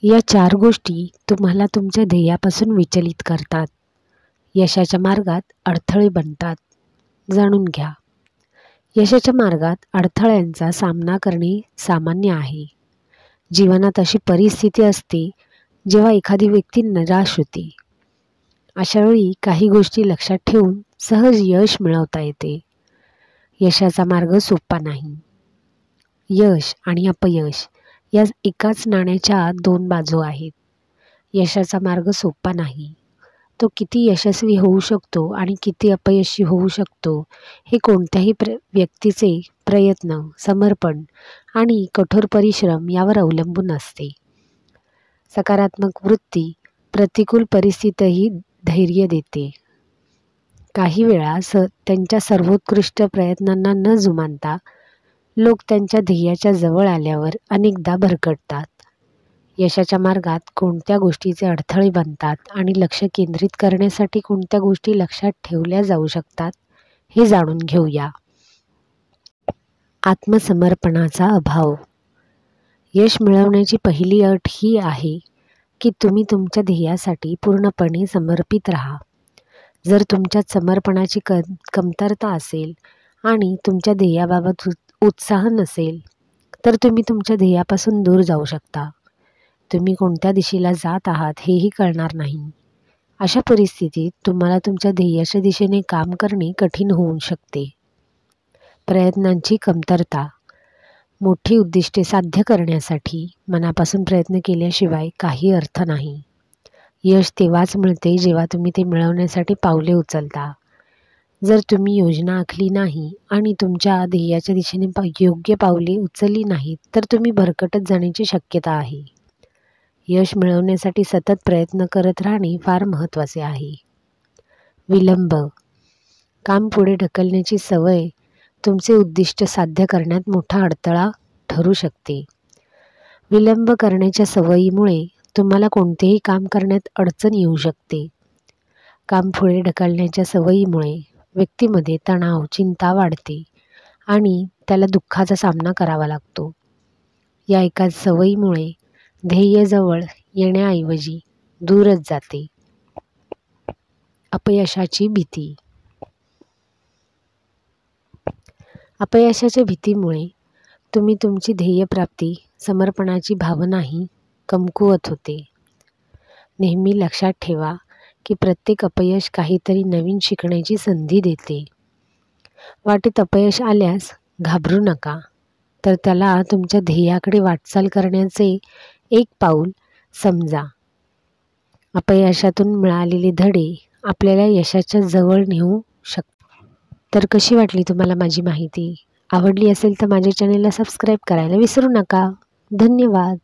या 4 गोष्टी तुम्हाला तुमच्या ध्येयापासून विचलित करतात. यशाच्या मार्गात अडथळे बनतात. जाणून घ्या. यशाच्या मार्गात अडथळ्यांचा सामना करणे सामान्य आहे. जीवनात अशी परिस्थिती असते जेव्हा एखादी व्यक्ती निराश होते. अशावेळी काही गोष्टी लक्षात ठेवून सहज यश मिळवता येते. यशाचा मार्ग सोपा नाही. यश आणि अपयश या एकाच नाण्याच्या 2 बाजू आहेत. यशाचा मार्ग सोपा नाही. तो किती यशस्वी होऊ शकतो आणि किती अपयशी होऊ शकतो हे कोणत्याही व्यक्तीचे प्रयत्न, समर्पण आणि कठोर परिश्रम यावर अवलंबून असते. सकारात्मक वृत्ती प्रतिकूल परिस्थितीतही धैर्य देते. काही वेळा त्यांच्या सर्वोत्कृष्ट प्रयत्नांना न जुमानता लोक त्यांच्या ध्येयाच्या जवळ आल्यावर अनेकदा भरकटतात. यशाच्या मार्गात कोणत्या गोष्टीचे अडथळे बनतात आणि लक्ष केंद्रित करण्यासाठी कोणत्या गोष्टी लक्षात ठेवल्या जाऊ शकतात हे जाणून घेऊया. आत्मसमर्पणाचा अभाव. यश मिळवण्याची पहिली अट ही आहे की तुम्ही तुमच्या ध्येयासाठी पूर्णपणे समर्पित राहा. जर तुमच्यात समर्पणाची कमतरता असेल आणि तुमच्या ध्येयाबाबत उत्साह नसेल तर तुम्ही तुमच्या ध्येयापासून दूर जाऊ शकता. तुम्ही कोणत्या दिशेला जात आहात हेही कळणार नाही. अशा परिस्थितीत तुम्हाला तुमच्या ध्येयाच्या दिशेने काम करणे कठीण होऊ शकते. प्रयत्नांची कमतरता. मोठी उद्दिष्टे साध्य करण्यासाठी मनापासून प्रयत्न केल्याशिवाय काही अर्थ नाही. यश तेव्हाच मिळते जेव्हा तुम्ही ते मिळवण्यासाठी पावले उचलता. जर तुम्ही योजना आखली नाही आणि तुमच्या ध्येयाच्या दिशेने योग्य पावले उचलली नाहीत तर तुम्ही भरकटत जाण्याची शक्यता आहे. यश मिळवण्यासाठी सतत प्रयत्न करत राहणे फार महत्त्वाचे आहे. विलंब. काम पुढे ढकलण्याची सवय तुमचे उद्दिष्ट साध्य करण्यात मोठा अडथळा ठरू शकते. विलंब करण्याच्या सवयीमुळे तुम्हाला कोणतेही काम करण्यात अडचण येऊ शकते. काम पुढे ढकलण्याच्या सवयीमुळे व्यक्तीमध्ये तणाव, चिंता वाढते आणि त्याला दुःखाचा सामना करावा लागतो. या एकाच सवयीमुळे ध्येय जवळ येण्याऐवजी दूरच जाते. अपयशाची भीती. अपयशाच्या भीतीमुळे तुम्ही तुमची ध्येयप्राप्ती, समर्पणाची भावनाही कमकुवत होते. नेहमी लक्षात ठेवा की प्रत्येक अपयश काहीतरी नवीन शिकण्याची संधी देते. वाटेत अपयश आल्यास घाबरू नका, तर त्याला तुमच्या ध्येयाकडे वाटचाल करण्याचे एक पाऊल समजा. अपयशातून मिळालेले धडे आपल्याला यशाच्या जवळ नेऊ शकतात. तर कशी वाटली तुम्हाला माझी माहिती? आवडली असेल तर माझ्या चॅनेलला सबस्क्राईब करायला विसरू नका. धन्यवाद.